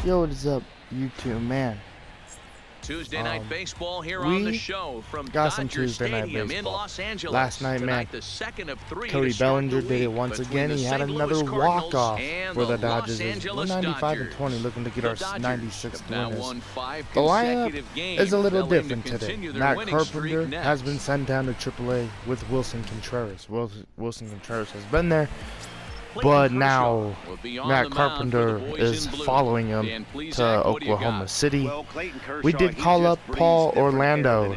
Yo, what is up, YouTube, man? Tuesday night baseball here on the show from got some Dodger Tuesday night Stadium baseball. in Los Angeles. Last night, man, the second of three Cody to start Bellinger the did it week once between again. the He had St. another Louis Cardinals walk-off and for the the Dodgers. Los Angeles We're 95 and Dodgers. 20, looking to get our 96th Now winners. won 5 The lineup consecutive games. is a little They'll aim different to today. continue their Matt winning streak Carpenter next. has been sent down to AAA with Wilson Contreras. Wilson Contreras has been there, but now Matt Carpenter is following him to Oklahoma City. We did call up Paul Orlando.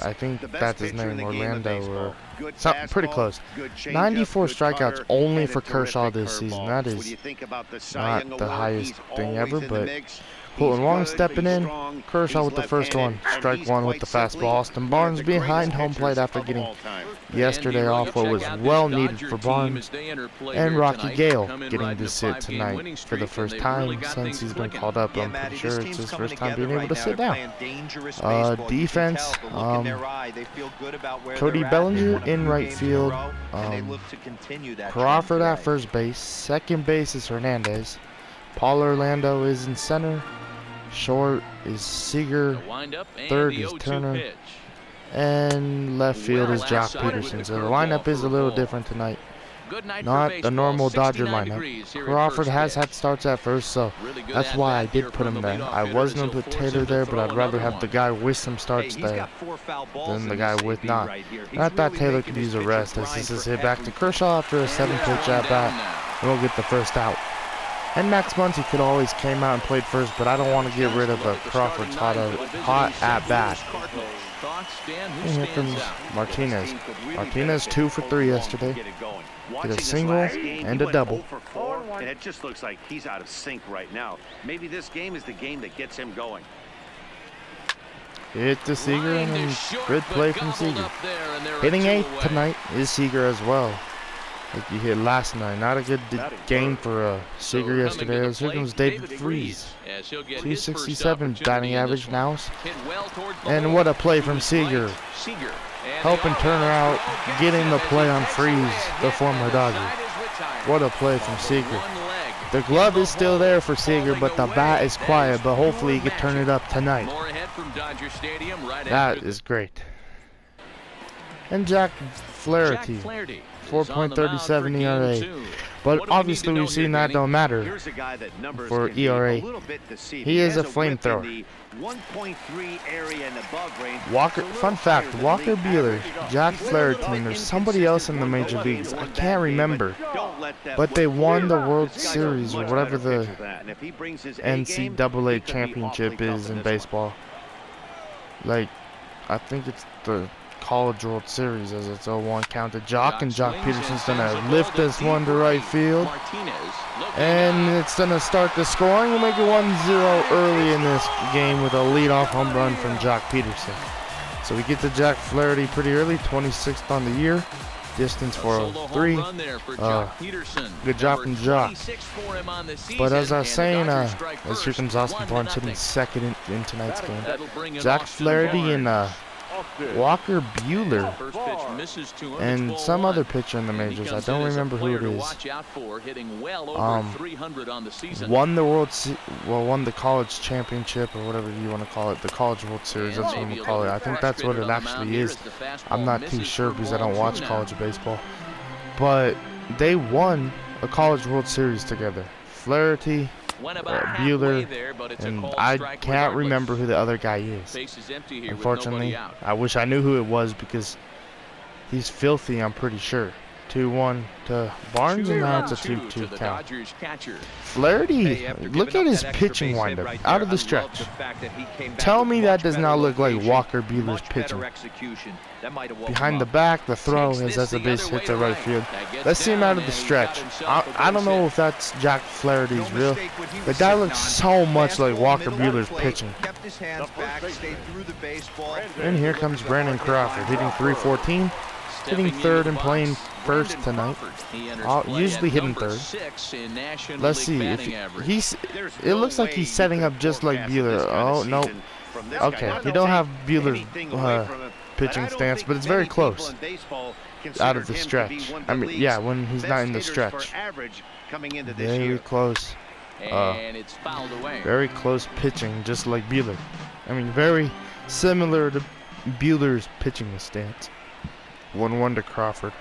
I think that's his name, Orlando, or something pretty close. 94 strikeouts only for Kershaw this season. That is not the highest thing ever, but Colton Wong stepping in. Kershaw with the first one. Strike one with the fastball. Austin Barnes behind home plate after getting yesterday off what was well needed for Barnes. And Rocky Gale getting to sit tonight for the first time since he's been called up. I'm pretty sure it's his first time being able to sit down. Defense, Cody Bellinger in right field. Crawford at first base. Second base is Hernandez. Paul Orlando is in center. Short is Seager. Third is Turner. And left field is Jock Peterson. So the lineup is a little different tonight. Not the normal Dodger lineup. Crawford has had starts at first, so that's why I did put him there. I was going to put Taylor there, but I'd rather have the guy with some starts there than the guy with not. And I thought Taylor could use a rest as this is hit back to Kershaw after a 7-pitch at bat. And we'll get the first out. And Max Muncy could always came out and played first, but I don't want to get rid of Crawford's hot at bat. And here comes Martinez. Martinez 2 for 3 yesterday. Hit a single and a double. And it just looks like he's out of sync right now. Maybe this game is the game that gets him going. Hit to Seager and then good play from Seager. Hitting 8th tonight is Seager as well. Like he hit last night. Not a good game for Seager yesterday. Here comes David Freese. 267 batting average now. And what a play from Seager. Helping Turner out, getting the play on Freese, the former Dodger. What a play from Seager. The glove is still there for Seager, but the bat is quiet. But hopefully he can turn it up tonight. That is great. And Jack Flaherty. 4.37 ERA. But obviously we've seen that don't matter for ERA. He is a flamethrower. Walker, fun fact, Walker Buehler, Jack Flaherty, and there's somebody else in the major leagues. I can't remember. But they won the World Series or whatever the NCAA championship is in baseball. Like, I think it's the College World Series as it's 0-1 count to Jock, and Jock Peterson's gonna lift this one to right field, and it's gonna start the scoring and make it 1-0 early in this game with a leadoff home run from Jock Peterson. So we get to Jack Flaherty pretty early, 26th on the year, distance 403. Good job from Jock. But as I was saying, as here comes Austin Barnes hitting second in tonight's game. Jack Flaherty and Walker Buehler and some other pitcher in the majors, I don't remember who it is, won the college championship or whatever you want to call it, the College World Series, that's what we call it. I think that's what it actually is. I'm not too sure because I don't watch college baseball, but they won a College World Series together. Flaherty, Buehler, and I can't remember who the other guy is. Unfortunately, I wish I knew who it was because he's filthy, I'm pretty sure. 2-1 to Barnes, and now it's a 2-2 count. Flaherty, look at his pitching windup out of the stretch. Tell me that does not look like Walker Buehler's pitching. Behind the back, the throw is as the base hits the right field. Let's see him out of the stretch. I don't know if that's Jack Flaherty's real, but that looks so much like Walker Buehler's pitching. And here comes Brandon Crawford hitting .314. Hitting third and playing first tonight. Usually hitting third. Let's see if he's. It looks like he's setting up just like Buehler. Oh no. Okay, he don't have Buehler's pitching stance, but it's very close. Out of the stretch. I mean, yeah, when he's not in the stretch. Very close. And it's fouled away. Very close pitching, just like Buehler. I mean, very similar to Buehler's pitching stance. 1-1 to Crawford.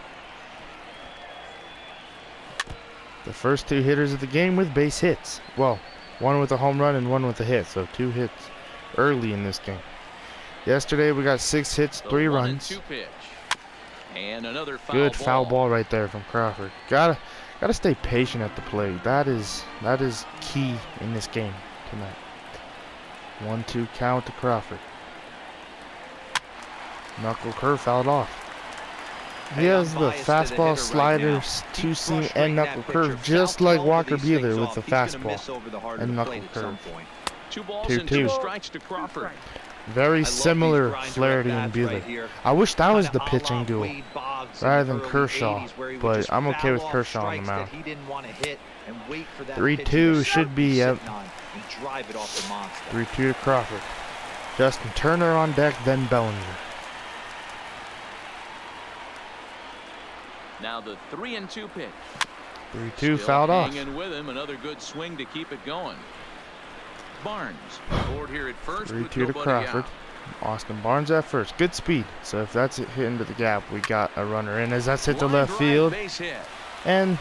The first 2 hitters of the game with base hits. Well, one with a home run and one with a hit, so 2 hits early in this game. Yesterday we got 6 hits, 3 runs. And another Good foul ball right there from Crawford. Gotta stay patient at the plate. That is key in this game tonight. 1-2 count to Crawford. Knuckle curve fouled off. He has the fastball, slider, 2-seam, and knuckle curve, just like Walker Buehler with the fastball and knuckle curve. 2-2. Strikes to Crawford. Very similar Flaherty and Bellinger. I wish that was the pitching duel rather than Kershaw, but I'm okay with Kershaw on the mound. 3-2 should be 3-2 to Crawford. Justin Turner on deck, then Bellinger. Now the 3-2 pitch. 3-2 fouled off. Hanging with him, another good swing to keep it going. Barnes aboard here at first. 3-2 to Crawford. Austin Barnes at first. Good speed. So if that's it hit into the gap, we got a runner in as that's hit to left field. And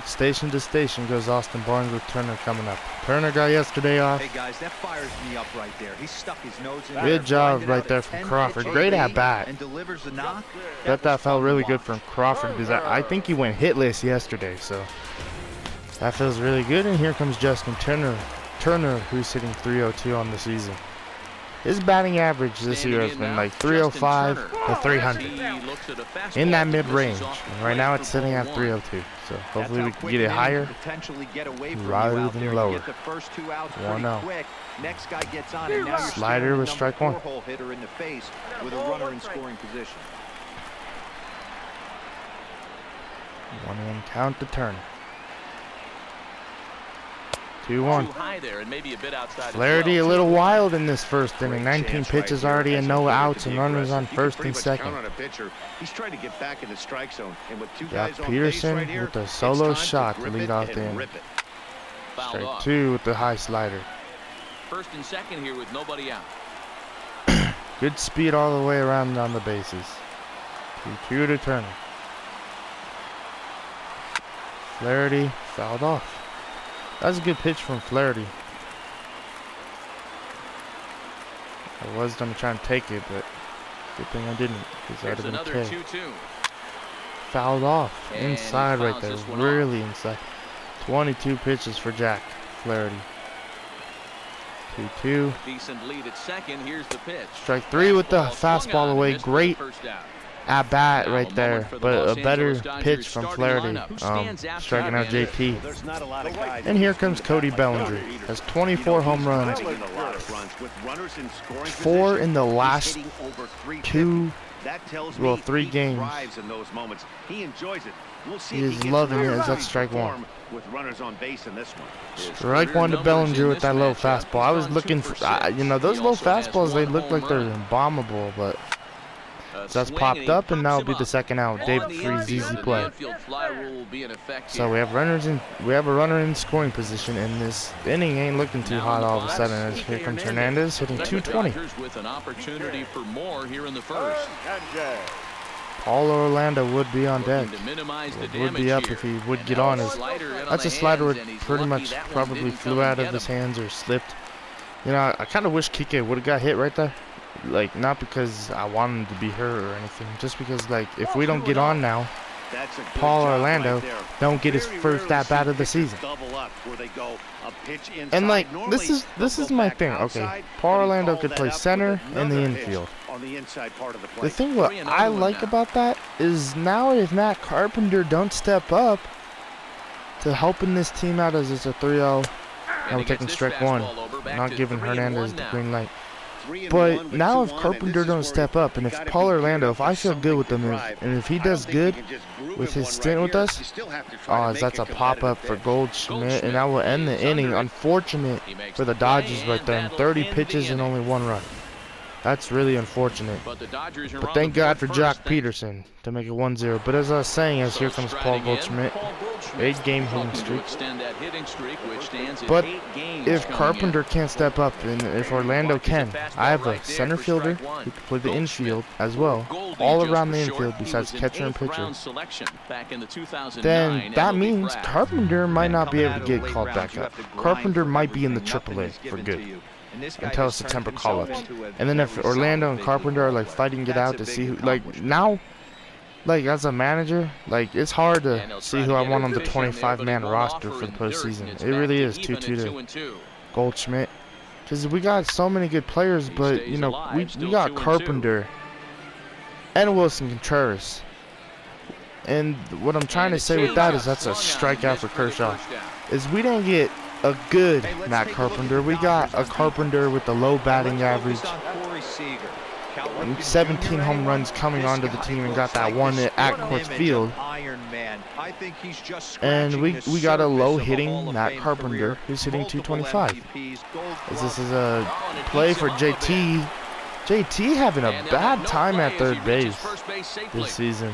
station to station goes Austin Barnes with Turner coming up. Turner got yesterday off. Hey guys, that fires me up right there. He stuck his nose in. Good job right there from Crawford. Great at bat. And delivers the knock. That felt really good from Crawford because I think he went hitless yesterday. So that feels really good. And here comes Justin Turner. Who's hitting .302 on the season. His batting average this year has been like 305 to 300 in that mid-range. And right now it's sitting at 302. So hopefully we can get it higher rather than lower. 1-0. Slider with strike 1. 1-1 count to Turner. 2-1. Flaherty a little wild in this first inning. 19 pitches already and no outs and runners on first and second. Got Peterson with a solo shot to lead off the inning. Strike 2 with the high slider. First and second here with nobody out. Good speed all the way around on the bases. 2-2 to Turner. Flaherty fouled off. That's a good pitch from Flaherty. I was going to try and take it, but good thing I didn't, because that would have been K. Fouled off. Inside right there. Really inside. 22 pitches for Jack Flaherty. 2-2. Decent lead at second. Here's the pitch. Strike 3 with the fastball away. Great at bat right there, but a better pitch from Flaherty, striking out JT. And here comes Cody Bellinger. Has 24 home runs, 4 in the last 3 games. He is loving it as that's strike 1. Strike 1 to Bellinger with that low fastball. I was looking for, those low fastballs, they look like they're bombable, but that's popped up, and now it'll be the second out. David Freese, easy play. So we have a runner in scoring position, and this inning ain't looking too hot all of a sudden. As here comes Hernandez hitting 220. With an opportunity for more here in the first. Paul Orlando would be on deck. Would be up if he would get on. That's a slider that pretty much probably flew out of his hands or slipped. I kind of wish Kike would have got hit right there. Like, not because I want him to be hurt or anything, just because, like, if we don't get on now, Paul Orlando don't get his first at-bat of the season. And, like, this is my thing. Okay, Paul Orlando could play center in the infield. The thing what I like about that is now if Matt Carpenter don't step up to helping this team out as it's a 3-0, now we're taking strike 1, not giving Hernandez the green light. But now if Carpenter don't step up, and if Paul Orlando, if I feel good with him, and if he does good with his stint with us, that's a pop-up for Goldschmidt, and that will end the inning. Unfortunate for the Dodgers right there. 30 pitches and only 1 run. That's really unfortunate. But the Dodgers are But on thank the God board for first. Jack Peterson to make it 1-0. But as I was saying, as So here comes Paul striding in, Goldschmidt, Paul Goldschmidt 8-game hitting looking to streak. extend that hitting streak, which stands at But 8 games if coming Carpenter in. can't step up, and if Orlando can, I have a center fielder who can play the infield as well, all around the infield besides catcher and pitcher. Then that means Carpenter might not be able to get called back up. Carpenter might be in the AAA for good until September call-ups. And then if Orlando and Carpenter are like fighting it out to see who, like now, like as a manager, like it's hard to see who I want on the 25-man roster for the postseason. It really is 2-2 to Goldschmidt, because we got so many good players, but you know we got Carpenter and Wilson Contreras. And what I'm trying to say with that is that's a strikeout for Kershaw. Is we didn't get a good Matt Carpenter. We got a Carpenter with a low batting average, and 17 home runs coming onto the team, and got that one at Coors Field. And we got a low hitting Matt Carpenter who's hitting 225. As this is a play for JT. JT having a bad time at third base this season.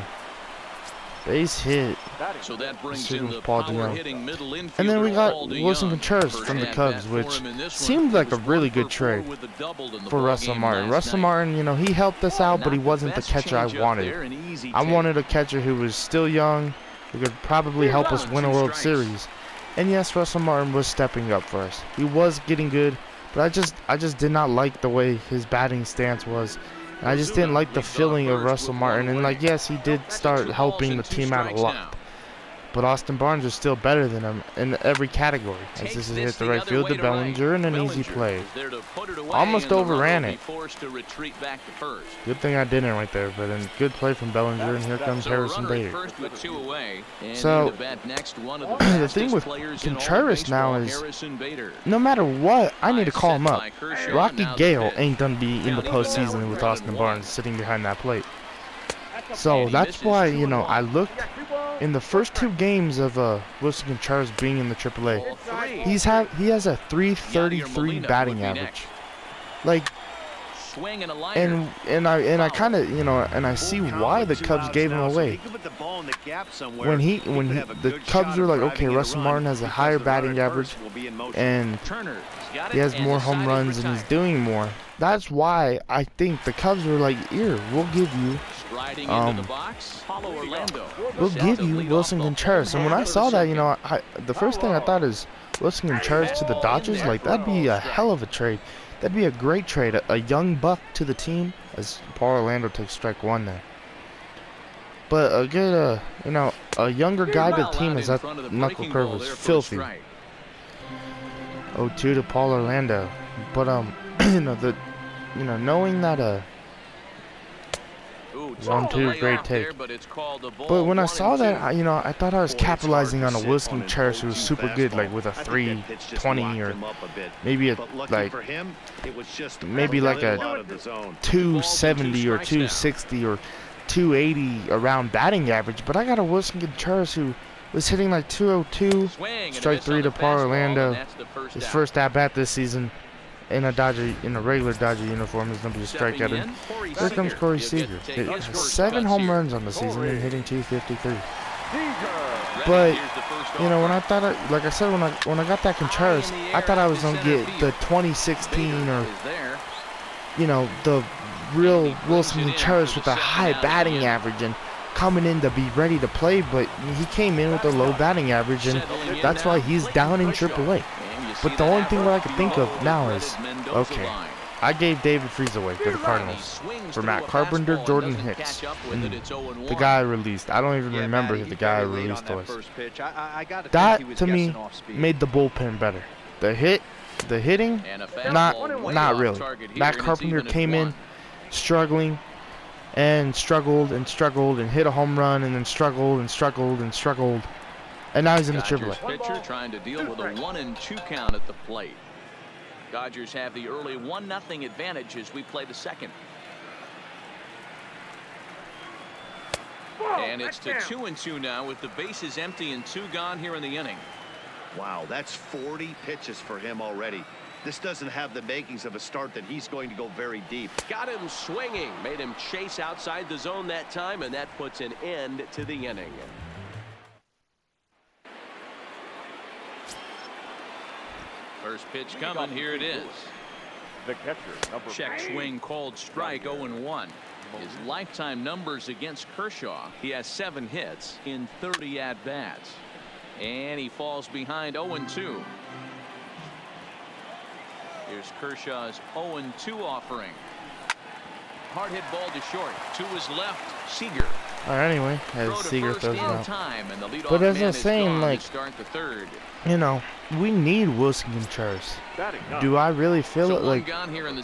Base hit. So that brings in the Paul power-hitting middle infielder, And then we got Paul Wilson DeYoung Contreras for from the at-bat Cubs, for which him in this seemed one. like a really good trade with a double in the for Russell ballgame Martin. last Russell night. Martin, you know, he helped us out, but he Not the wasn't the best catcher I changeup wanted. there, an easy I take. wanted a catcher who was still young, who could probably help us win a World Series. And yes, Russell Martin was stepping up for us. He was getting good, but I just did not like the way his batting stance was. And I just didn't like the feeling of Russell Martin. And like, yes, he did start helping the team out a lot. But Austin Barnes is still better than him in every category. As this is hit the right field to Bellinger, and an easy play. Almost overran it. Good thing I didn't right there, but then good play from Bellinger, and here comes Harrison Bader. So the thing with Contreras now is, no matter what, I need to call him up. Rocky Gale ain't gonna be in the postseason with Austin Barnes sitting behind that plate. So that's why, you know, I looked in the first 2 games of Wilson Contreras being in the AAA. He has a 333 batting average. Like, and I kind of, you know, and I see why the Cubs gave him away. When the Cubs were like, okay, Russell Martin has a higher batting average, and he has more home runs, and he's doing more. That's why I think the Cubs were like, here, we'll give you Wilson Contreras. And when I saw that, you know, the first thing I thought is Wilson Contreras to the Dodgers, like, that'd be a hell of a trade. That'd be a great trade. A young buck to the team, as Paul Orlando takes strike 1 there. But a good, you know, a younger guy to the team, as that knuckle curve was filthy. 0-2 to Paul Orlando. But you know, knowing that 1-2, great take. But when I saw that, you know, I thought I was capitalizing on a Wilson Contreras who was super good, like with a 320 or maybe maybe like a 270 or 260 or 280 around batting average. But I got a Wilson Contreras who was hitting like 202, strike 3 to Paul Orlando. His first at bat this season. In a regular Dodger uniform, is going to be a strikeout. And here comes Corey Seager. 7 home runs on the season and hitting 253. But you know, when I thought, like I said, when I got that Contreras, I thought I was going to get the 2016 or, you know, the real Wilson Contreras with a high batting average and coming in to be ready to play. But he came in with a low batting average, and that's why he's down in AAA. But the only thing that I can think of now is, okay, I gave David Freese away to the Cardinals for Matt Carpenter, Jordan Hicks, and the guy I released. I don't even remember who the guy I released was. That, to me, made the bullpen better. The hitting, not really. Matt Carpenter came in struggling and struggled and struggled and hit a home run and then struggled and struggled and struggled. And now he's in the AAA. Pitcher trying to deal with a 1-2 count at the plate. Dodgers have the early 1-0 advantage as we play the second. And it's to 2-2 now with the bases empty and 2 gone here in the inning. Wow, that's 40 pitches for him already. This doesn't have the makings of a start that he's going to go very deep. Got him swinging, made him chase outside the zone that time, and that puts an end to the inning. First pitch coming. Here it is. The catcher, number Check swing called strike. 0-1. His lifetime numbers against Kershaw. He has 7 hits in 30 at-bats. And he falls behind 0-2. Here's Kershaw's 0-2 offering. Hard hit ball to short. To his left, Seager. Alright, anyway, as Seager throws it out. But as I was saying, like, you know, we need Wilson Contreras. Do I really feel it? Like,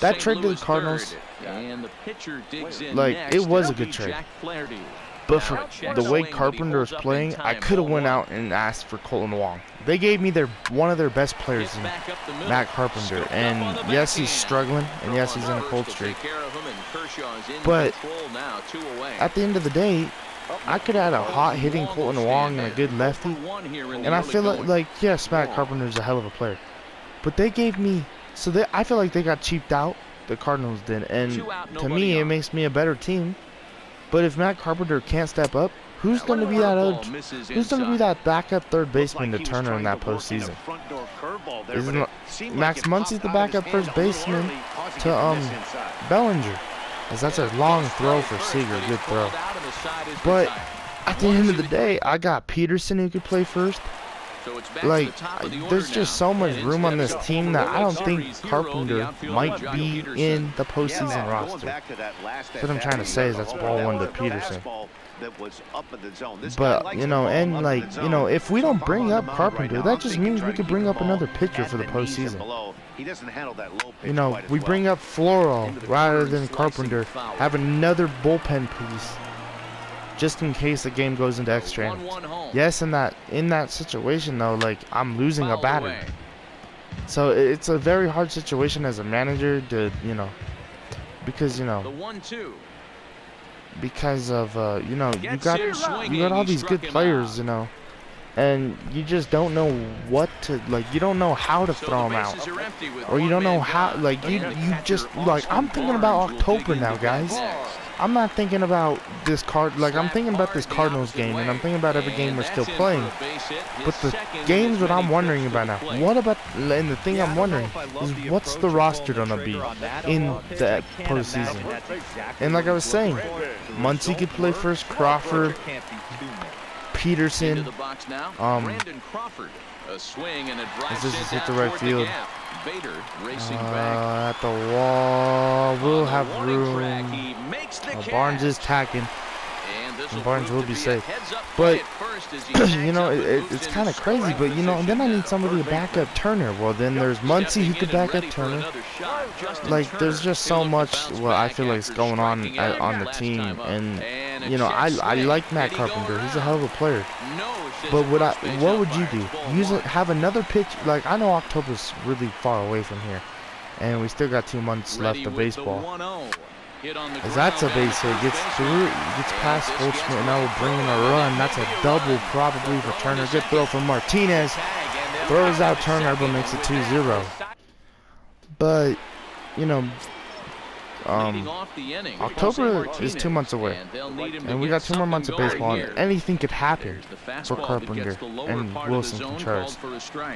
that trade to the Cardinals, and the pitcher digs in like, next. it was a good trade. But for the way Carpenter was playing, I could have went out and asked for Colton Wong. They gave me one of their best players in Matt Carpenter. And yes, he's struggling, and yes, he's in a cold streak. But at the end of the day, I could add a hot hitting Colton Wong and a good lefty. And I feel like yes, Matt Carpenter's a hell of a player. But they gave me, I feel like they got cheaped out, the Cardinals did. And to me, it makes me a better team. But if Matt Carpenter can't step up, who's going to be that backup third baseman to Turner in that postseason? Isn't Max Muncy's the backup first baseman to Bellinger? As that's a long throw for Seager, good throw. But at the end of the day, I got Peterson who could play first. Like, there's just so much room on this team that I don't think Carpenter might be in the postseason roster. That's what I'm trying to say is that's ball one to Peterson. But, you know, and like, you know, if we don't bring up Carpenter, that just means we could bring up another pitcher for the postseason. You know, we bring up Floro rather than Carpenter, have another bullpen piece. Just in case the game goes into extra innings. Yes, in that situation though, like I'm losing a batter, so it's a very hard situation as a manager to, you know, because you know, because of you know, you got all these good players, you know, and you just don't know what to, like, you don't know how to throw them out, or you don't know how, like you just, like, I'm thinking about October now, guys. I'm not thinking about this I'm thinking about this Cardinals game, and I'm thinking about every game we're still playing. But the games that I'm wondering about now, and the thing I'm wondering is what's the roster gonna be in that postseason? And like I was saying, Muncy could play first, Crawford, Peterson, this is hit the right field. At the wall, we'll have room. Barnes is tacking, and Barnes will be safe. But you know, it's kind of crazy. But you know, and then I need somebody to back up Turner. Well, then there's Muncy who could back up Turner. Like, there's just so much. Well, I feel like it's going on the team, and you know, I like Matt Carpenter. He's a hell of a player. But what would you do? Have another pitch? Like, I know October's really far away from here, and we still got 2 months left of baseball. As that's a base hit, gets past Goldschmidt, and that will bring in a run. That's a double probably for Turner. Good throw from Martinez. Throws out Turner, but makes it 2-0. But you know, October is 2 months away, and we got 2 more months of baseball, and anything could happen for Carpenter and Wilson Contreras.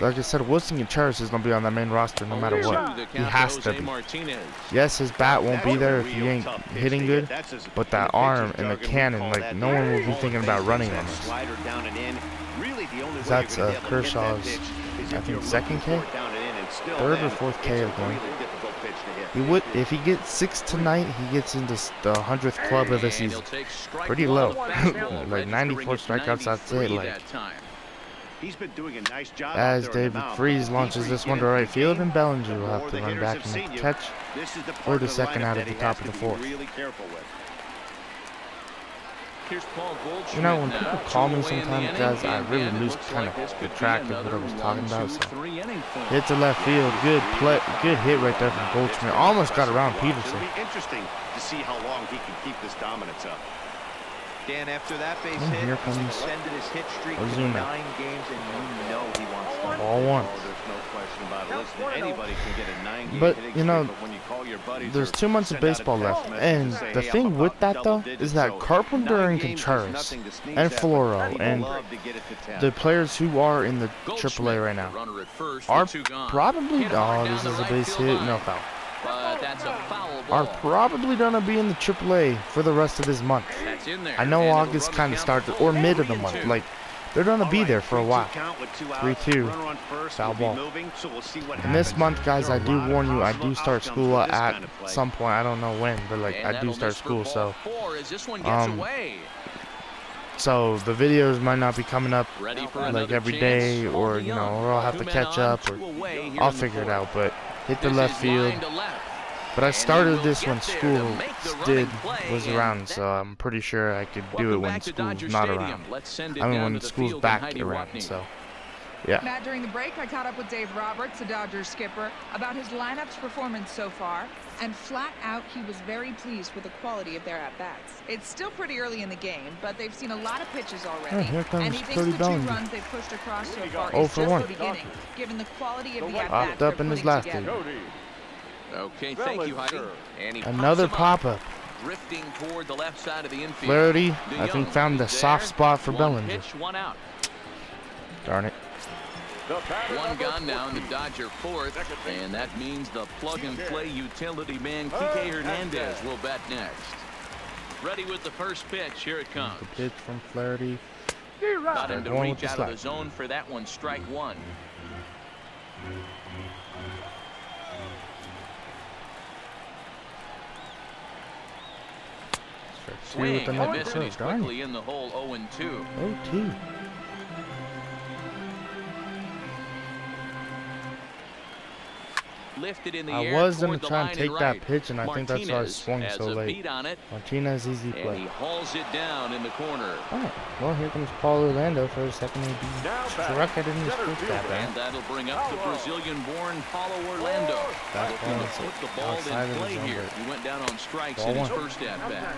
Like I said, Wilson Contreras is going to be on that main roster no matter what. He has to be. Yes, his bat won't be there if he ain't hitting good, but that arm and the cannon, like, no one will be thinking about running on this. That's Kershaw's, I think, second K? Third or fourth K of going. He would, if he gets 6 tonight, he gets into the 100th club of the season. Pretty low. Like 94 strikeouts, that's it. Like, as David Freese launches this one to right field, and Bellinger will have to run back and make the catch for the second out of the top of the fourth. You know, when people call me sometimes, guys, I really lose kind of the track of what I was talking about. So, hit to left field, good hit right there from Goldschmidt. Almost got around Peterson. It'll be interesting to see how long he can keep this dominance up. Dan, after that base And hit, here he's comes extended his hit streak to Ozuna. 9 games, and you know he wants to win. Ball one. Oh, there's no question about it. Listen, anybody can get a 9-game But, hitting you know, streak, but when you call your buddies there's or 2 months of send out a baseball text left, message and say, the hey, I'm thing about with that double though digits, is that so Carpenter 9 and games is Contreras nothing to sneeze and at, but Floro people and love to get it to 10. the players who are in the AAA right now are probably, oh, this is a base hit, no foul. But that's a foul Are ball. probably gonna be in the AAA for the rest of this month. That's in there. I know And it'll August run the kind of count started, full, or mid of the 3-2. month. Like, they're gonna be there for a while. 3-2. Foul ball. And this month, guys, I do warn you, I do start school at some point. I don't know when, but like And I do that'll start miss for school, ball so 4 as this one gets away. so the videos might not be coming up Ready for like another every chance. day, or Ball you know, Young. or I'll have 2 to men catch on, up, 2 or away here I'll in the figure it 4th. out. But hit the This left is field. line to left. But I And he started will this get when there to school make the running play, was and around, that- so I'm pretty sure I could do it Welcome when back to school's Dodger not Stadium. around. Let's send it I mean, down when to the school's field back and Heidi around, Watney. so yeah. Matt, during the break, I caught up with Dave Roberts, the Dodgers skipper, about his lineup's performance so far, and flat out, he was very pleased with the quality of their at-bats. It's still pretty early in the game, but they've seen a lot of pitches already, here comes and he thinks Cody the 2 Bellinger. runs they've pushed across so far Oh is for just 1. the beginning, given the quality of the Popped at-bats up they're in his putting last together. Cody. Okay, thank you, Heidi. And he pops Another him up, pop-up. drifting toward the left side of the infield. Flaherty, DeYoung I think, found the is soft there. spot for 1 Bellinger. pitch, 1 out. Darn it. The batter, 1 number gone now in the 14. Dodger 4th, Second baseman. and that means the plug-and-play utility man Kike Hernandez will bat next. Ready with the first pitch. Here it comes. The pitch from Flaherty. Got him to Going with reach the out of the slide. zone for that one. Strike 1. Two with Swing the and net a miss, and he's darn it. quickly in the hole. 0-2. 0-2. Lifted in the I air was toward gonna the try line and take right. that pitch, and I think that's why I Martinez swung has so a late. beat on it, Martinez easy and he play. hauls it down in the corner. Alright, well, here comes Paul Orlando for a second AB. Now Struck it in his center first fielder. at bat. And that'll bring up the Brazilian-born Paulo Orlando. Back Looking to on put the ball outside in of the play zone, here. but He went down on strikes ball in his one. first at-bat.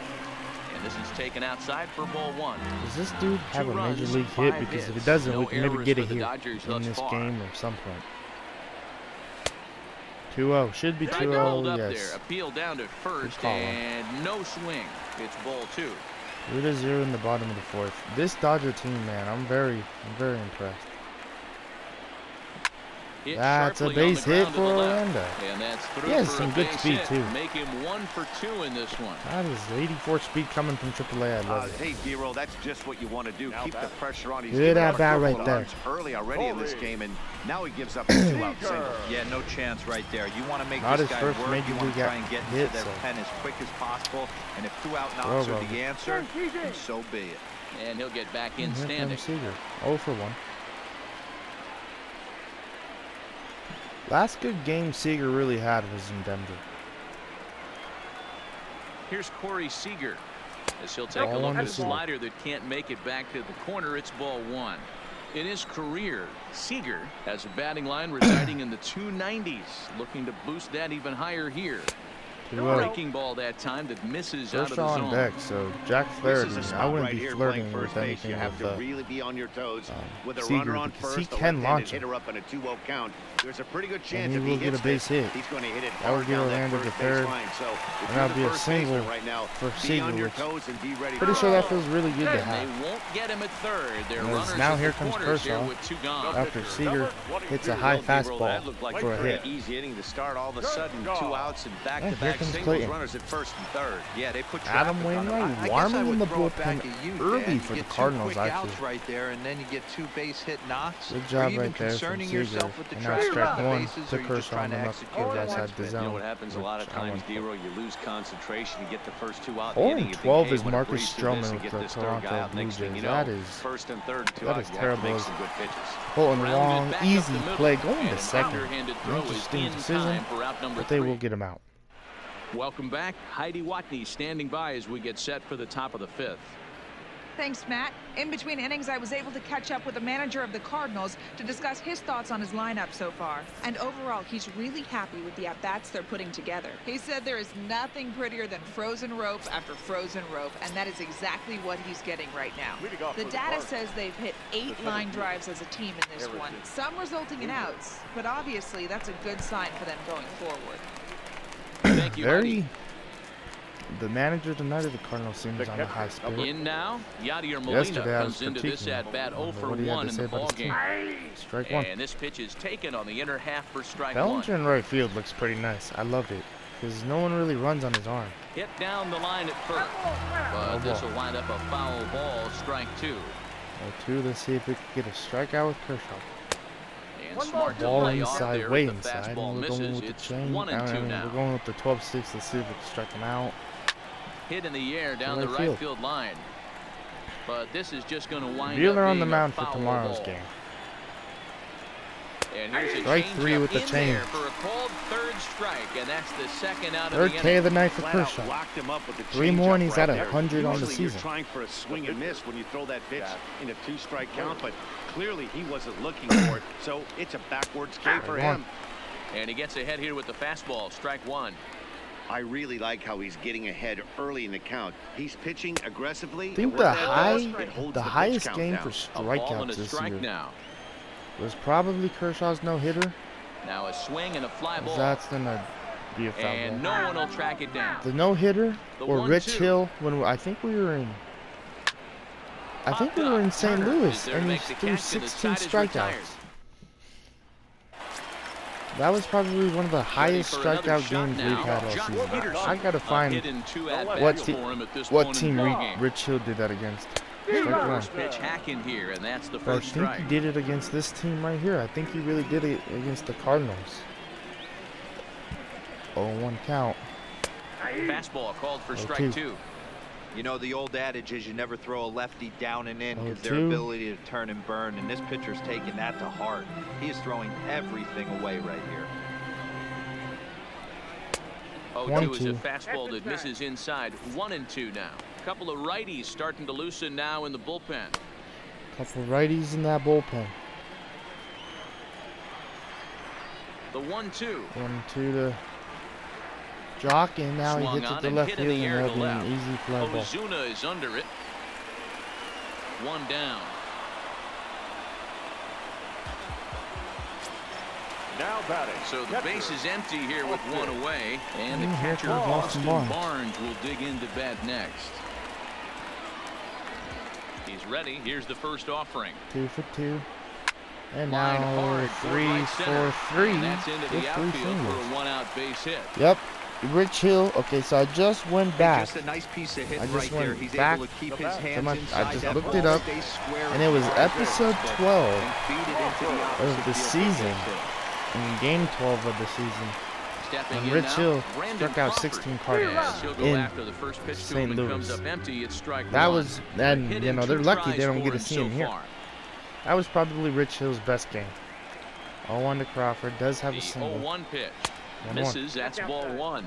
And this is taken outside for ball 1. Does this dude have 2 a major runs, league hit? 5 Because if hits. it doesn't, No we can maybe errors get for it the here Dodgers in thus this far. game or some point. 2-0. Should be Tried to hold 2-0, up there. yes. Appeal down to first, call. and no swing. It's ball 2. 3-0 in the bottom of the 4th. This Dodger team, man, I'm very impressed. Hit That's a sharply on the base hit ground to for the left. Orlando. And that's through He has for some a good base speed, hit. too. Make him 1 for 2 in this one. That is 84 speed coming from AAA. I love it. Hey, D-Roll, that's just what you want to do. Now Keep the back. pressure on. He's Good given at up a bat couple right of there. runs early already in this Cody. game, and now he gives up a 2-out single. Yeah, no chance right there. You want to make Not this his guy first work. major You want league to try and get hit, into their so. pen as quick as possible. And if 2-out Throw knocks are over. the answer, then so be it. And he'll get back in Here standing. comes Seager. 0 for 1. Last good game Seager really had was in Denver. Here's Corey Seager. As he'll take a Ball look one at a to two. slider that can't make it back to the corner. It's ball 1. In his career, Seager has a batting line residing in the 290s. Looking to boost that even higher here. 2-0. Breaking ball that time that misses out First of the on zone. deck, so Jack This Flaherty, is a I spot wouldn't right be here flirting playing with first base. anything You have with to really be on your toes. With a Seager, runner on because first, he the can left-handed launch him. hitter up in a 2-0 count. There's a pretty good chance he if he will get hits a base this, hit. he's going to hit it That would hard get down that Orlando to first third. base line. So if And you're that'll the be a first baseman single right now, for be Seager, on your which toes and be ready. pretty to sure go. that feels really good to And have. they won't get him at third. They're As runners now at here the comes corners here Kershaw with 2 gone. after Seager Number hits a 22. high Well, D-Roll, fastball that looked like for a a hit. easy inning to start. All of a sudden, Good 2 outs and here back-to-back comes singles. Clayton. Runners at first and third. Yeah, they put Adam traffic on them. Wainwright I guess I warming would in the throw it back bullpen at you, early Dan. for You the get Cardinals, 2 quick actually. outs right there, and then you get 2 base hit knocks. Good Are job you even right there from concerning Seager. yourself with the And now traffic strike on the one bases, to or you're just Kershaw trying to on the execute left that outside the spin? zone. You know what happens a lot of which I times, went for. D-Roll, you lose concentration. You get the first 2 out. 4 in the and inning, you 12 think, is hey, I'm gonna Marcus breeze through this Stroman and with get the this third guy Toronto out. Blue Next thing Jays. you know, That is first and third, 2 that out. is You have to terrible. make some good pitches. Colton Grounded Wong, back up the easy middle, play, going and to an second. underhanded throw is Interesting in decision, time for out number but they 3. will get him out. Welcome back. Heidi Watney standing by as we get set for the top of the 5th. Thanks, Matt. In between innings, I was able to catch up with the manager of the Cardinals to discuss his thoughts on his lineup so far. And overall, he's really happy with the at-bats they're putting together. He said there is nothing prettier than frozen rope after frozen rope, and that is exactly what he's getting right now. The data says they've hit 8 line drives as a team in this one, some resulting in outs, but obviously that's a good sign for them going forward. Thank you, Marty. The manager tonight of the Cardinals seems on a high spirit. In now, Yadier Molina Yesterday I was comes into this critiquing at-bat 0 for what he had 1 to in say the about ball his team. game. Strike one. And this pitch is taken on the inner half for strike Bellinger 1. in right field looks pretty nice. I love it because no one really runs on his arm. Hit down the line at first, but this will wind up a foul ball, strike 2. 0-2. Let's see if we can get a strikeout with Kershaw. And smart to Ball play off inside, there way as the inside. fastball And we're going misses. with the It's chain. 1-2 now. We're going with the 12-6. Let's see if we can strike him out. Hit in the air down the right field line. But this is just going to wind Wheeler up on the being a mound for foul tomorrow's ball. game. And here's a Strike 3 changeup with the in change. there for a called third strike, and that's the second out of Third the K inning. of the night for Flat out Kershaw. locked him up with the 3 more and he's changeup at right 100 on the Usually season. You're trying for a swing and miss when you throw that pitch in a 2-strike count, but clearly he wasn't looking for it, so it's a backwards K for him. And he gets ahead here with the fastball, strike 1. I really like how he's getting ahead early in the count. He's pitching aggressively. I think and what that does, it holds the pitch highest count game down. for A ball and strikeouts a this strike year now. was probably Kershaw's no-hitter. Now a swing and a fly ball. That's gonna be a foul And ball. no one will track it down. The no-hitter The or 1-2. Rich Hill when I think we were in. I think we were in St. Turner Louis is there to and he make the threw catch, and the 16 side is retired. strikeouts. That was probably one of the highest for another strikeout shot games now. we've had all John season. Peterson. I gotta A find hit in 2 at-bats what for him at this point in team the ball game. Rich Hill did that against. Strike one. First pitch hack in here, and that's the But I first think strike. he did it against this team right here. I think he really did it against the Cardinals. 0-1 count. Fastball called for 0-2. strike 2. You know, the old adage is you never throw a lefty down and in because their 0-2. ability to turn and burn, and this pitcher's taking that to heart. He is throwing everything away right here. 0-2 is a 1-2. fastball that misses inside. 1-2 now. A couple of righties starting to loosen now in the bullpen. Couple righties in that bullpen. The 1-2. 1-2 to Jock, and now he Swung hits on it to and left hit in field, the and air to that'll be an left. easy fly ball. Ozuna is under it. 1 down. Now batting. So the catcher. base is empty here with 1 away, and the And here catcher comes Austin Austin Barnes will dig into bat next. He's ready. Here's the first offering. 2 for 2. And Line now hard, 3 right for center. 3. And that's into with the 3 outfield singles. for a 1-out base hit. Yep. Rich Hill. Okay, so I just went back. Just a nice piece of I hitting just right there. went He's back able to keep his hands to my- I inside just that looked ball, it up, stay square and it was hard episode but 12 and feed it into the opposite of the field for season. base hit. in game 12 of the season. Stepping And in Rich now, Hill Brandon struck out Crawford. 16 Cardinals Yes, he'll go in after the first pitch to St. him and comes Louis. up empty. It's strike That 1. was, and Hit you in know, 2 they're lucky tries they don't for get to him see so him here. far. That was probably Rich Hill's best game. 0-1 to Crawford, does have The a single. 0-1 pitch. 1-1. Misses, that's ball 1.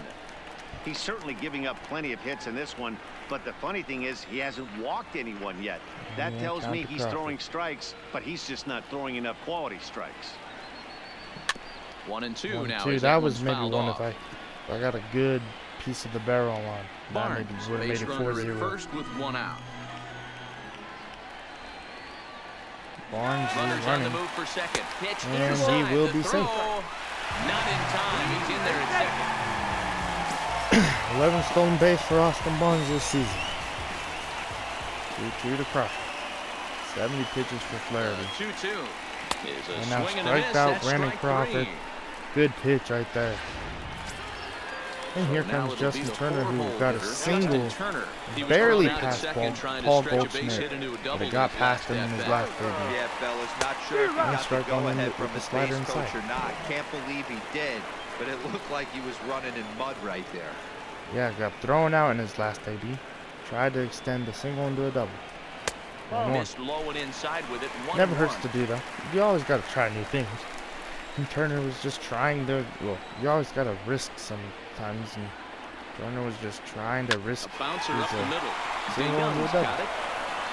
He's certainly giving up plenty of hits in this one, but the funny thing is he hasn't walked anyone yet. That Yeah, tells count me to he's Crawford. throwing strikes, but he's just not throwing enough quality strikes. 1-2 1-2. now. That was maybe one if I got a good piece of the barrel on. That maybe Barnes, would have base made it runner at 4-0. first with 1 out. Barnes Runners is on the running. move for second. Pitch And inside. he will the be throw. safe. Not in time. He's in there at second. 11 stolen base for Austin Barnes this season. 2-2 to Crawford. 70 pitches for Flaherty. 2-2. Is a And now swing and a miss. striked out That's Brandon strike Crawford. 3. Good pitch right there. And here Now comes it'll be Justin the Turner, who four-hole got a hitter, single, Justin Turner. He was barely thrown out at past second, trying to Paul stretch a base Goldschmidt, hit into a but double it got with past him in last his at-bat. last baby. Yeah, fellas, not sure if he Nice got strike the on him go-ahead with from the his slider base coach inside. or not. Can't believe he did, but it looked like he was running in mud right there. Yeah, got thrown out in his last AB. Tried to extend the single into a double. 1-1. Missed low and inside with it. 1-1. Never hurts to do that. You always got to try new things. And Turner was just trying to, well, you always got to risk sometimes, and Turner was just trying to risk A bouncer his, up the middle. single into a Bingham's double. got it.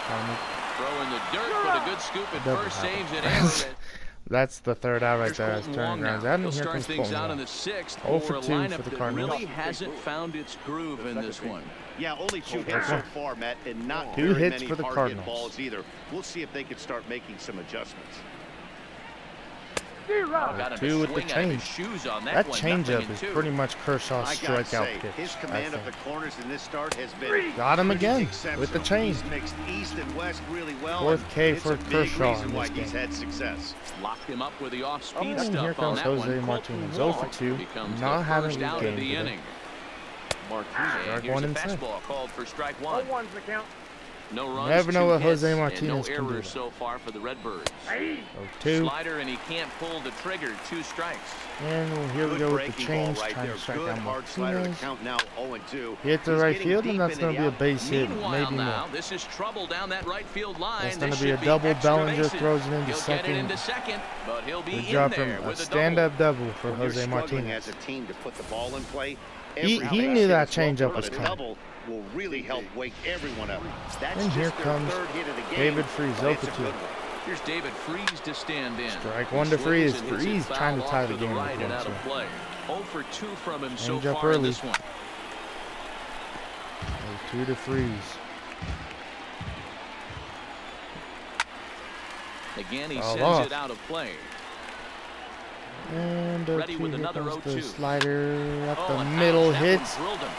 McCormick. Throwing the dirt, but a good scoop at Doesn't first, happen. saves it in. That's the third out right Here's there. That's Colton turning Wong grounds now. out, and He'll here start comes things Colton out Wong. in the sixth 0 for for a 2 lineup for the that Cardinals. really hasn't found its groove in this one. Yeah, only 2 hits so far, Matt, and not 2 very hits many for the hard hit Cardinals. balls either. We'll see if they can start making some adjustments. Got him 2 with the swing out of his change. shoes on That one, changeup nothing is in 2. pretty much Kershaw's I gotta strikeout say, pitch. his I command of think. the corners in this start has been Got him pretty again exceptional. with the change. He's mixed east and west really well. 4th K and for it's a big Kershaw reason in why this he's game. had success. Locked him up with the off-speed And stuff here on comes that Jose one. Martinez. Colton 0 for Wong 2. becomes Not the having a first good out of game the today. inning. Martinez. And Strike here's one a and set. fastball called for strike one. 0-1's the count. No runs, Never know 2 what Jose hits, Martinez and can no do. errors so far for the Redbirds. 0-2. Slider, and he can't pull the trigger. 2 strikes. And here we Good go with the breaking change. ball right Trying there. to strike Good out hard slider. The Martinez. count now 0-2. Hit to He's right getting field, deep and that's into going the to be a out. base hit, Meanwhile maybe now, more. this is trouble down that right field line. That's going This to be a should double. extra Bellinger bases. throws it into He'll second. get it into second, but he'll be Good in job there from a with a stand-up double for When you're Jose struggling Martinez. as a team to put the ball in play, He every knew that base hit is changeup well, was but a coming. double will really help wake everyone up. That's And here just their comes 3rd hit of the game, David Freese, but 0 it's for a 2. good one. Here's David Freese to stand in. Strike He 1 to swings Freese. and hits it Freese foul trying to tie off the to game right with and out one, of too. play. 0 for 2 from him so Change up far in early. this one. 2 to Freese. Again, he Foul sends off. it out of play. And Ready 2 with here another comes the 0-2. slider up the and middle. that one Hits. drilled him.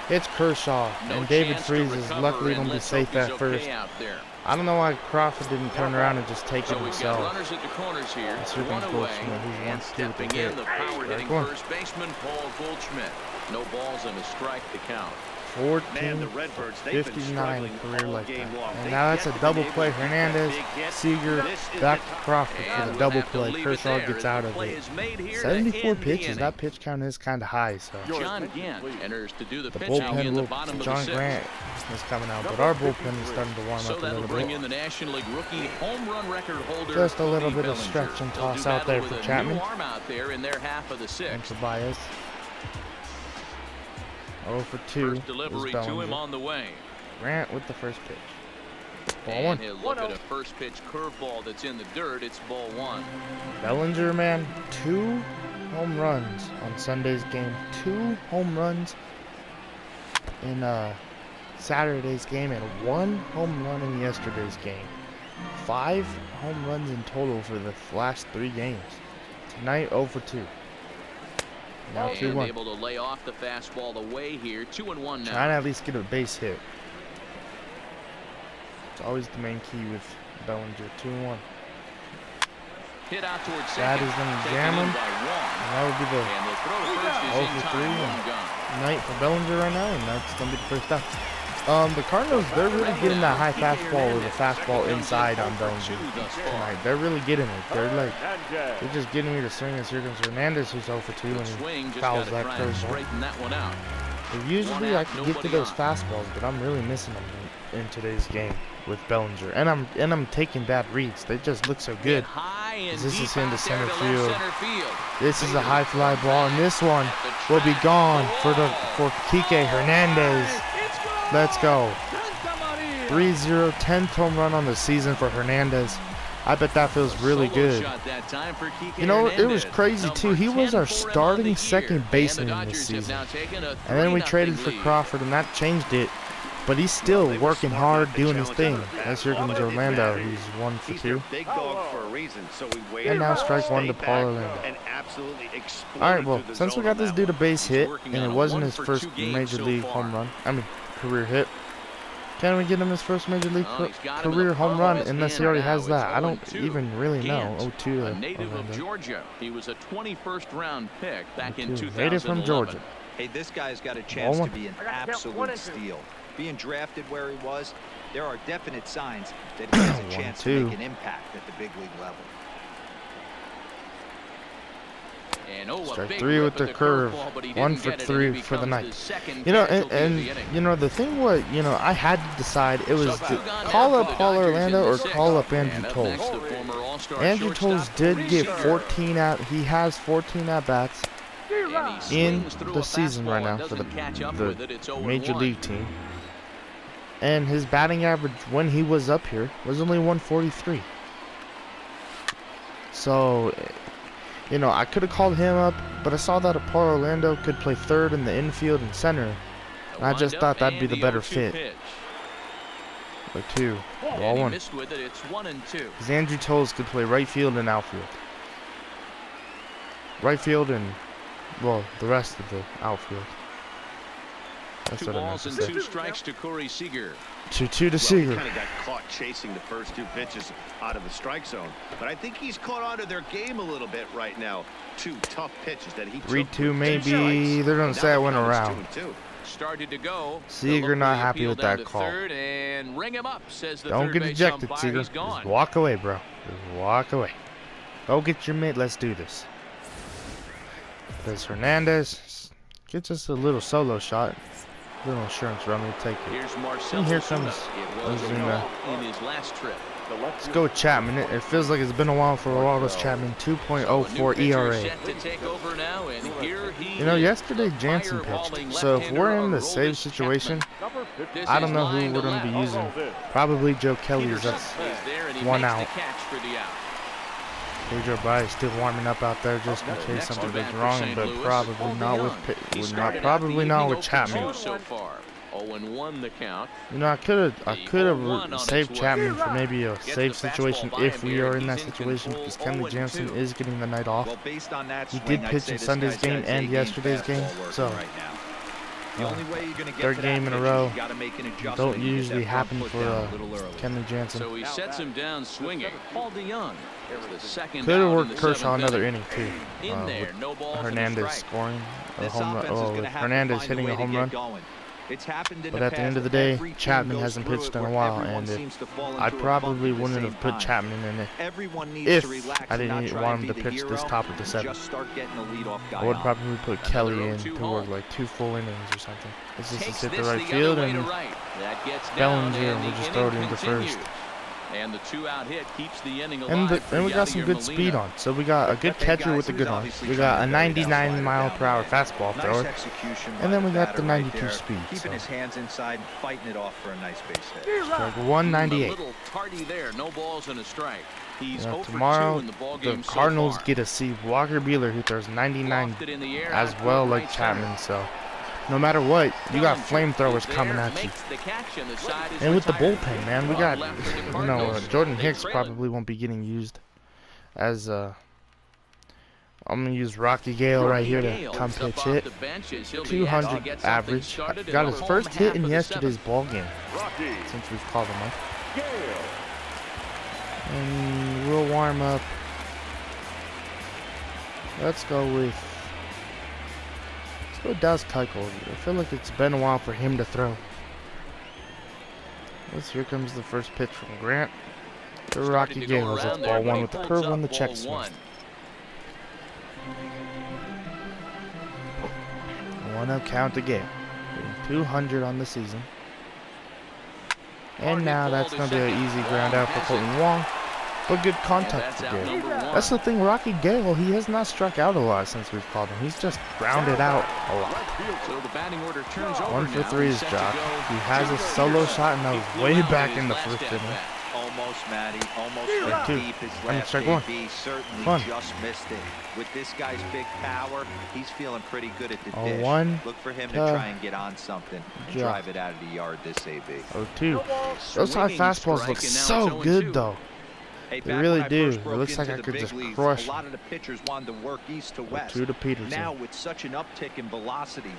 Hits Kershaw. No And David chance to Freese is recover, luckily and going to be let's safe hope he's at first. okay out there. I don't know why Crawford didn't turn around and just take it So we've got himself. runners at the corners here. Let's see if we One can away, Goldschmidt, who's and 1-2 with stepping the in, hit. the power-hitting Strike 1. first baseman, Paul Goldschmidt. No balls and a strike to count. 14, Man, the Redbirds, they've been 59 struggling career all lifetime. game long. And They've now that's yet a to double be able play. to get that Hernandez, big hit. Seager, This is back the to top- Crawford for And the we'll double have to play. leave it Kershaw there gets as out the of play it. is made here to 74 end the pitches. inning. That pitch count is kind of high, so John Gant enters to do the the pitching in bullpen the will. bottom of the John 6th. Grant is coming out, but our bullpen is starting to warm So up a that'll little bring bit. in the National League rookie home run record holder. Just a little Cody bit of Bellinger. stretch and They'll toss do out there battle for with a Chapman. new arm out there in their half of the And 6th. Tobias. 0 for 2 First delivery is to him Bellinger. on the way. Grant with the first pitch. Ball And 1. he'll look at a first pitch curveball that's in the dirt. It's ball 1. Bellinger, man, 2 home runs on Sunday's game. 2 home runs in Saturday's game and 1 home run in yesterday's game. 5 home runs in total for the last 3 games. Tonight, 0 for 2. Now And 2-1. able to lay off the fastball away here. 2-1 now. Trying to at least get a base hit. It's always the main key with Bellinger. 2-1. Hit out towards second. That is going to Taken jam in him. by Wong. And that would be the And the throw to first is 0 in for time. 3 One and gone. night for Bellinger right now, and that's going to be the first out. The Cardinals, they're really getting that high fastball or the fastball inside on Bellinger tonight. They're really getting it. They're just getting me to swing as here comes Hernandez, who's 0 for 2, and he Swing, just fouls gotta that try and curveball. straighten that one out. Usually I can get to nobody those on. fastballs, but I'm really missing them in today's game with Bellinger, and I'm taking bad reads. They just look so good. High and This deep is into out there center to field. left center field. This is a high fly ball, and this one will be gone for Kike Hernandez. Let's go. 3-0, 10th home run on the season for Hernandez. I bet that feels really Solo good. shot that time for Kike You know, it was Hernandez. crazy too. He was our Number 10 for him on the starting year. second baseman And the this Dodgers have season. now taken a And then we 3-0 traded for lead. Crawford, and that changed it. But he's still They were working smart hard, not to doing his challenge thing. him with That's here that comes ball. It Orlando. mattered. He's 1 for He's their 2. big dog for a reason, so we waited. And now strike 1 to stayed Paul back, Orlando. and absolutely exploded All right, well, through the since we zone got on this that dude a one. base hit, working and on it a wasn't 1 his for first 2 games major so league far. home run, career hit. Can we get him his first major league Oh, he's got him in career the home palm run of his unless he hand already now. has It's that? I don't 0-2. even really know. Gant, 0-2 a native of Orlando. Georgia. He was a 21st round pick back in 0-2. 2011. Native from Georgia. Hey, this guy's got a chance Ball to be an absolute steal. Being drafted where he was, there are definite signs that he has a chance to 1-2. make an impact at the big league level. And a Strike big 3 rip with at the curve. curveball, but he 1 didn't for get it, 3 and he for the becomes night. second You know, casualty of the and inning. you know the thing. What I had to decide. It was So to 2 gone call down up for the Paul Dodgers in Orlando the or 6th. call up Andrew And up Toles. next, the former All-Star Andrew Toles shortstop, did Corey get Seager. 14 at. He has 14 at bats And he in swings through the a season fastball right now and for doesn't catch up the with it. It's 0-1. major league team. And his batting average when he was up here was only 143. So, you know, I could have called him up, but I saw that Paul Orlando could play third in the infield and center. And I just thought that'd be the better fit. Or 2. Ball 1. Because Andrew Toles could play right field and outfield. Right field and, well, the rest of the outfield. That's 2 what I meant balls to and say. 2 strikes to Corey Seager. 2-2 to He Seager. kind of got caught chasing the first 2 pitches out of the strike zone. But I think he's caught on to their game a little bit right now. 2 tough pitches that he took. 3-2 maybe. They're going to say I went around. Started to go. Seager not happy with that call. And ring him up, says the Don't third get base ejected, umpire. Seager. He's gone. Just walk away, bro. Just walk away. Go get your mitt. Let's do this. Does Hernandez gets us a little solo shot. Little insurance run. We'll take it. Here's Marcelo And here Zuna. comes It was Ozuna. in his last trip. Let's go with Chapman. It feels like it's been a while for Aroldis Chapman. 2.04 ERA. Set to take over now, and here he You know, is, yesterday the Jansen fireballing pitched. So if we're in the left-hander save Aroldis situation, Chapman. I don't know who This we're is going to be line using. left. Probably Joe Kelly. Peterson That's is there, and he 1 makes out. the catch for the out. Pedro Baez still warming up out there just in case Next something to goes bat for wrong, St. but Louis, probably Paul not DeYoung. with He started out probably the not evening with 0 for Chapman. 2 so far. 0-1 the count. You know, I could The have 0-1 on saved its Chapman way. for maybe a Gets save the fastball situation by if him we here. are in that He's in situation, control, because Kenley 0-2. Jansen is getting the night off. Well, based on that He swing, did I'd pitch say in this Sunday's guy's got game his and A-game yesterday's fastball game, working so right now. The only way you're gonna get third to game that in a pitch is row. you gotta make an adjustment Don't and get usually that front happen foot for down a little early. Kenley Jansen. So he sets him down swinging. Paul DeYoung is the second Could have out in worked the Kershaw 7th another inning. inning too. In there, With no balls and a Hernandez strike. scoring a This home run. offense is Oh, gonna with have to Hernandez find hitting way a to home get run. going. It's happened in But the at the past end of the that day, every team Chapman goes hasn't through pitched it in a where while, everyone and seems to fall I into a probably funk at the wouldn't same have put time. Chapman in it Everyone needs if to relax I and not didn't try want and him to be the pitch this hero top of the and 7th. just start getting the leadoff guy I would on. probably put Kelly in 0-2 to work home. like 2 full innings or something. Let's just Takes hit the this right the field other way to and right. That gets down, Bellinger, and and we'll the just throw it inning into continues. first. And the 2-out hit keeps the inning alive. And we got some good Molina. speed on. So we got a good catcher with a good arm. We got a 99 mile per hour fastball Nice thrower. execution by And then the we got the batter right 92 there, speed, keeping so. his hands inside and fighting it off for a nice base hit. Like A 198. little tardy there. No balls and a strike. He's Now 0 for 2 tomorrow, in the ball the game so Cardinals far. get to see Walker Buehler, who throws 99 Lofted in the air, as out well, toward like right Chapman. center. So no matter what, you got Bellinger flamethrowers is there, coming at you. makes the catch, and the side is And with the retired. bullpen, man, we One got, left for the you know, Cardinals. Jordan They Hicks trail it. probably won't be getting used as I'm gonna use Rocky Gale right here to Gale come is up pitch off hit. the bench as he'll be 200 asked to get something average. started in Got the his home first hit half in of the yesterday's 7th. ball game Rocky since we've called him up. Gale. And we'll warm up. Let's go with Dallas Keuchel. I feel like it's been a while for him to throw. Here comes the first pitch from Grant. The Started Rocky to go Gales. That's around there, ball but 1 he with the holds curve up on the ball check swing. 1. 1-0 count again. 200 on the season. And now that's going to be an easy ground out for Colton Wong. But good contact for Gale. That's the thing, Rocky Gale, he has not struck out a lot since we've called him. He's just grounded out a lot. So the batting order turns over 1 for now. 3 is Set to Jock. go. He has a solo shot, and that He was flew way out back his in the last first inning. at-bat. Almost, Matty. Almost Strike went 2. deep his I mean, last strike 1. AB. Certainly One. just missed it. With this guy's big power, he's feeling pretty good at the Oh, dish. 1 Look for him to to try and get on something and Jock. drive it out of the yard this AB. 0-2. Those high Swinging fastballs strike, look and now so it's good, 0-2. though. Hey, They back really when I do. first It broke looks like into I the could big just leagues, crush a lot of the pitchers wanted to work east to west. 2 to Peterson. Now with such an uptick in velocity,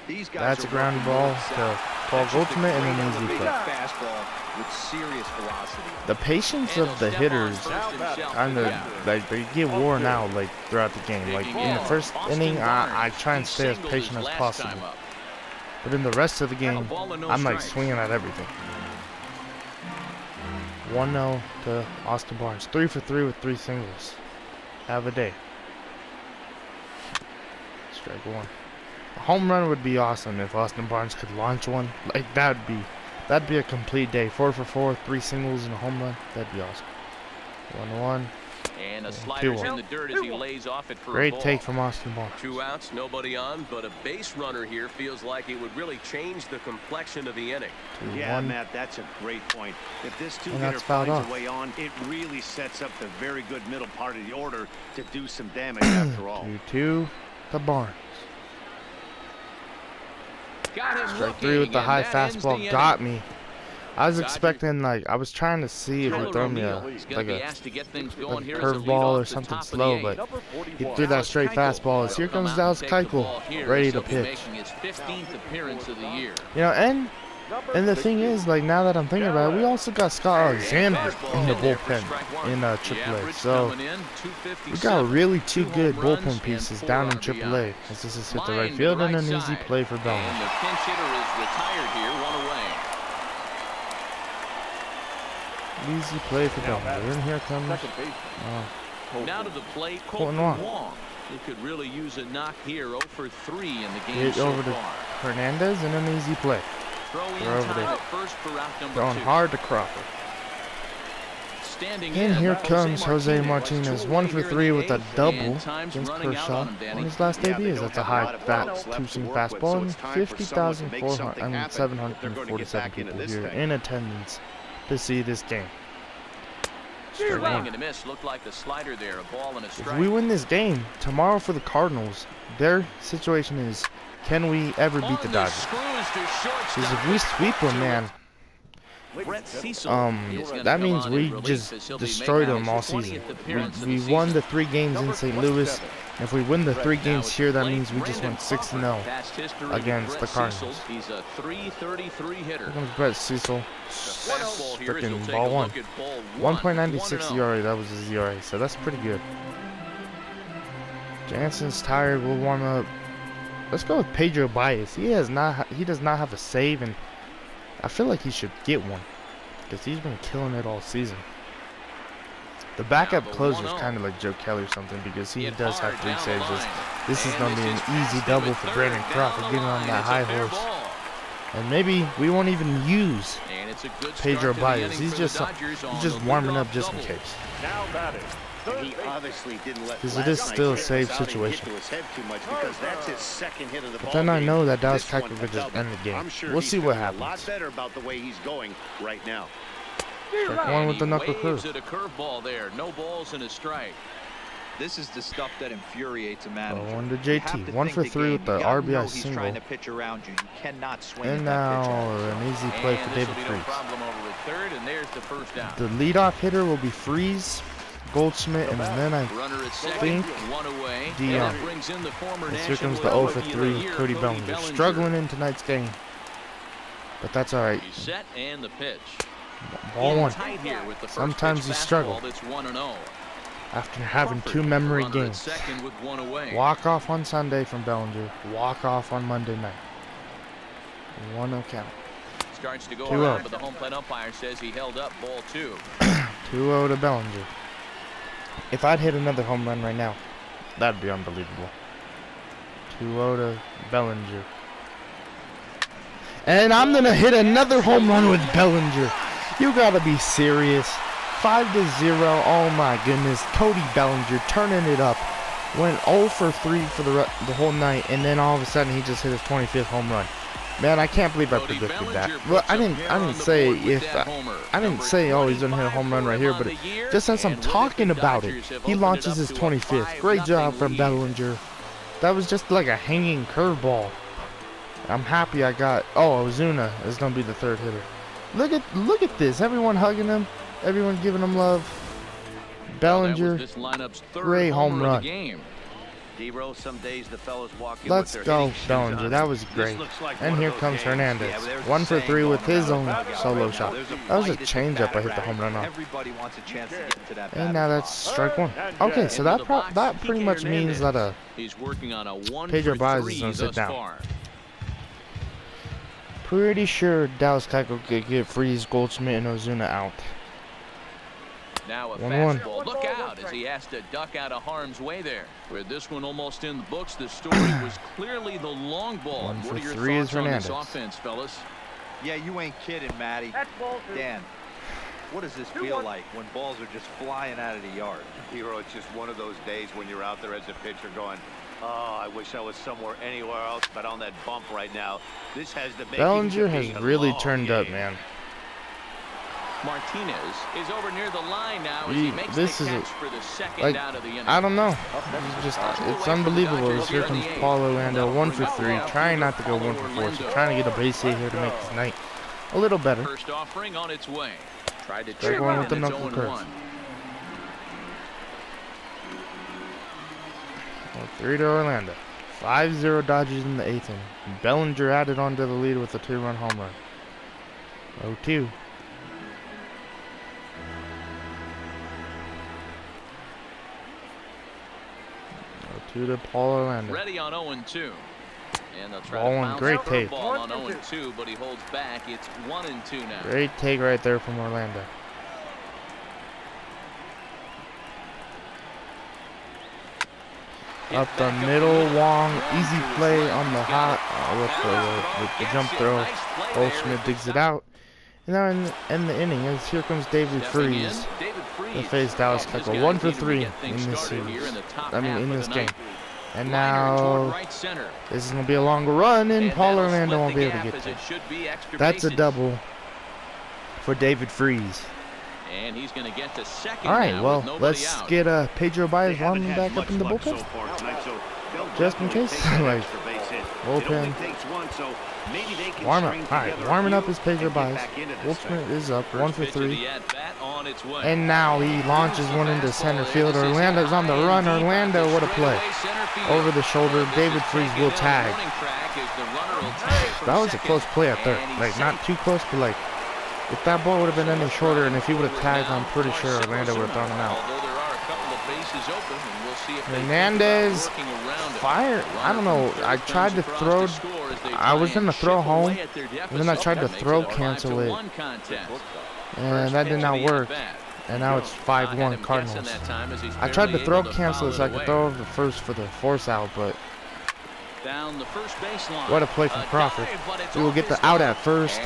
these guys That's are a ground working ball north to south. Paul That's just a Goldschmidt and great an easy elevated cut. fastball with serious velocity. The patience And of the he'll step on hitters first himself kind for of, the out. like, they get worn out, like, throughout the game. Like, in the first inning, I try and stay as patient as possible. But in the rest of the game, I'm, like, swinging at everything. 1-0 to Austin Barnes. 3 for 3 with 3 singles. Have a day. Strike 1. A home run would be awesome if Austin Barnes could launch one. Like, that'd be a complete day. 4 for 4, 3 singles and a home run. That'd be awesome. 1-1. And a slider's in the dirt as he lays off it for a Great ball. take from Austin Barnes. 2 outs, nobody on, but a base runner here feels like it would really change the complexion of the inning. Yeah, Matt, that's a great point. If this two-hitter that's fouled finds off. a way on, it really sets up the very good middle part of the order to do some damage after all. 2-2 to Barnes. Got him Strike looking, 3 with the and high that ends the fastball. inning. Got me. I was expecting, like, I was trying to see if he'd throw me a curveball or something slow, but he threw that straight fastball. As here comes Dallas Keuchel, ready to pitch. You know, and the thing is, like, now that I'm thinking about it, we also got Scott Alexander in the bullpen in AAA. So we got really 2 good bullpen pieces down in AAA. As this is hit the right field and an easy play for Bellinger. And the pinch hitter is retired here, 1 away. Easy play for Bellinger. And here comes Now to the plate, Colton Wong. Wong. Who could really use a knock here, 0 for 3 in the game Hit so over to far. Hernandez and an easy play. Throw in over time there. at first for out number Throwing 2. hard to Crawford. Standing And in, here comes Jose Martinez, 1 for 3 with a double And time's against running out Kershaw on him, Danny. on his last Yeah, debut. they Is don't that's a have a lot high of fat outs left to two-seam work with, fastball so and it's time for someone to make something happen if they're gonna 747 get back into people this here thing. in attendance to see this game. Swing and a miss. Looked like the slider there, a ball and a If strike. we win this game tomorrow for the Cardinals, their situation is, can we ever beat the On Dodgers? screws to shortstop. Because if we sweep them, man, Brett Cecil is gonna that come means on we in relief just as he'll be destroyed making them all his season. 20th appearance of the We won season. the 3 games in St. Louis. And if we win the 3 Now games at here, the that plate, means we just Brandon went 6-0 Crawford. Past history with against the Brett Cardinals. Cecil. He's a .333 hitter. Here comes Brett Cecil. Fastball here as he'll Freaking take ball a 1. look at ball 1. 1.96 1-0. ERA, that was his ERA, so that's pretty good. Jansen's tired, we'll warm up. Let's go with Pedro Baez. He does not have a save, and I feel like he should get one because he's been killing it all season. The backup Now the closer is 1-0. kind of like Joe Kelly or something because he Hit does have hard 3 down the saves. line. This is And going to be this an is easy fast double with for third Brandon down Crawford, the getting on line. that It's a high fair horse. ball. And maybe we won't even use And it's a good Pedro start to the Baez. inning He's for the just Dodgers on the warming leadoff up just in double. case. Now batting. And he obviously didn't let Because it last is night's still a hit save was out and situation. hit to his head too much because that's his 2nd hit of the But ball then I game. know that Dallas This one, Keuchel could a just double. end the game. I'm sure We'll he's see what feeling a lot happens. better about the way he's going right now. Strike 1 with the knuckle Waves curve. at a curveball there. No balls and a strike. This is the stuff that infuriates a manager. Going to You have JT. to 1 think for the 3 game. with the You gotta know RBI he's single. trying to pitch around you. You cannot swing And at that pitch. now an easy play for And David this'll be no Freese. problem over at third, and there's the first down. The leadoff hitter will be Freese, Goldschmidt, and then I Runner at second, think 1 away. Dion. And that brings in the former here National comes the 0 for Rookie of 3 the Year, Cody Bellinger. Struggling in tonight's game. But that's alright. He's set and the pitch. Ball In 1. tight here with the first Sometimes pitch you fastball struggle that's 1-0. after having Crawford, 2 memory runner at games. second with 1 away. Walk off on Sunday from Bellinger. Walk off on Monday night. 1-0 count. Starts to go 2-0. around, but the home plate umpire says he held up ball 2. 2-0 to Bellinger. If I'd hit another home run right now, that'd be unbelievable. 2-0 to Bellinger. And I'm going to hit another home run with Bellinger. You got to be serious. 5-0. Oh my goodness. Cody Bellinger turning it up. Went 0 for 3 for the whole night, and then all of a sudden he just hit his 25th home run. Man, I can't believe I Cody predicted that. Bellinger Well, puts I up didn't here on the say board with if that homer. I didn't Number say, oh, he's gonna hit a 25 home run right for here, him but on the year, just as I'm and with it, talking the about it, Dodgers have he opened launches it up his to a 25th. Great 5-0 job from lead. Bellinger. That was just like a hanging curveball. I'm happy I got. Oh, Ozuna is gonna be the 3rd hitter. Look at this. Everyone hugging him. Everyone giving him love. Bellinger. That was this lineup's 3rd great home homer of run. the game. D-Row, some days the fellas walk in Let's with their go, hitting shoes Bellinger. on. That was This great. looks like And one here of those comes games. Hernandez. Yeah, there's a 1 for saying 3 with going his around own the dugout solo right now. shot. There's a That was a fight at the changeup I bat hit the home run on. Everybody wants a chance to get into that And batter's now that's box. strike 1. Okay, so Into the box, that pretty PK much means that Hernandez. He's working on a 1 Pedro for Baez 3 is gonna sit thus down. far. pretty sure Dallas Keuchel could get Freese, Goldschmidt, and Ozuna out. Now a 1-1. fastball. Look out as he has to duck out of harm's way there. With this one almost in the books, the story was clearly the long ball. 1 What for are your 3 is thoughts on this Hernandez. offense, fellas? Yeah, you ain't kidding, Matty. Dan. What does this feel like when balls are just flying out of the yard? Hero, it's just one of those days when you're out there as a pitcher going, oh, I wish I was somewhere anywhere else, but on that bump right now. This has the making Bellinger has really turned up, game. man. Martinez is over near the line now as he makes This the is catch for the second like, out of the inning. I don't know. It's just, it's unbelievable. Here comes Paul Orlando, 1 for 3, trying not to go 1 for 4, so trying to get a base hit here to make this night a little better. First offering on its way. Tried to They're chip going it, with the and it's knuckle 0-1. curve. 3 to Orlando. 5-0 Dodgers in the 8th inning. Bellinger added onto the lead with a 2-run home run. 0-2. To Paul Orlando. Ready on 0-2. And they'll try Ball to and bounce great the take. ball on 0-2, but he holds back. It's 1-2 now. Great take right there from Orlando. Up the middle, Wong, easy play on the hot, with the jump throw. Goldschmidt digs it out. And then in the inning, as here comes David Freese to face Dallas Keuchel. 1 for 3 in this series. I mean, in this game. And now this is going to be a longer run, and Paul Orlando won't be able to get to it. That's a double for David Freese. And he's going to get to second. All right, well, let's get Pedro Baez warming back up in the bullpen, just in case. Like, bullpen. Warm up. All right, warming up is Pedro Baez. Goldschmidt is up, 1 for 3. And now he launches one into center field. Orlando's on the run. Orlando, what a play. Over the shoulder, David Freese will tag. That was a close play out there. Like, not too close, but like, if that ball would have been any shorter and if he would have tagged, I'm pretty sure Orlando would have thrown him out. Hernandez fire. I don't know. I tried to throw. I was going to throw home, and then I tried to throw cancel it, and that did not work. And now it's 5-1 Cardinals. I tried to throw cancel it so I could throw over the first for the force out, but what a play from Crawford. He will get the out at first.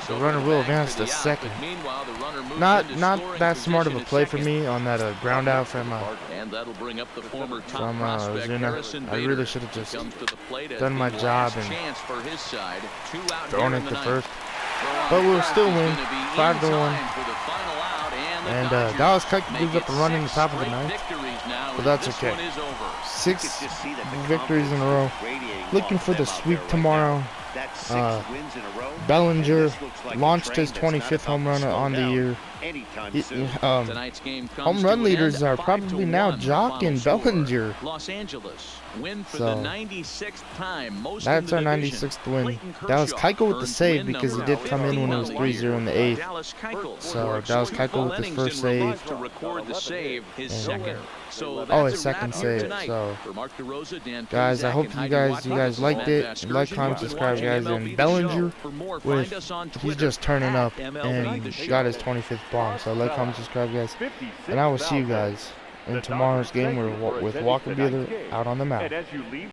The runner will advance to second. Not that smart of a play for me on that ground out from Ozuna. I really should have just done my job and thrown it to first. But we'll still win, 5-1. And Dallas Keuchel gives up a run in the top of the ninth, but that's okay. 6 victories in a row. Looking for the sweep tomorrow. Bellinger launched his 25th home run on the year. Home run leaders are probably now Jock and Bellinger. So that's our 96th win. Dallas Keuchel with the save because he did come in when it was 3-0 in the 8th. So Dallas Keuchel with his first save. Oh, his second save. So guys, I hope you guys liked it. Like, comment, subscribe, guys. And Bellinger, he's just turning up and got his 25th bomb. So like, comment, subscribe, guys. And I will see you guys in tomorrow's game with Walker Buehler out on the mound.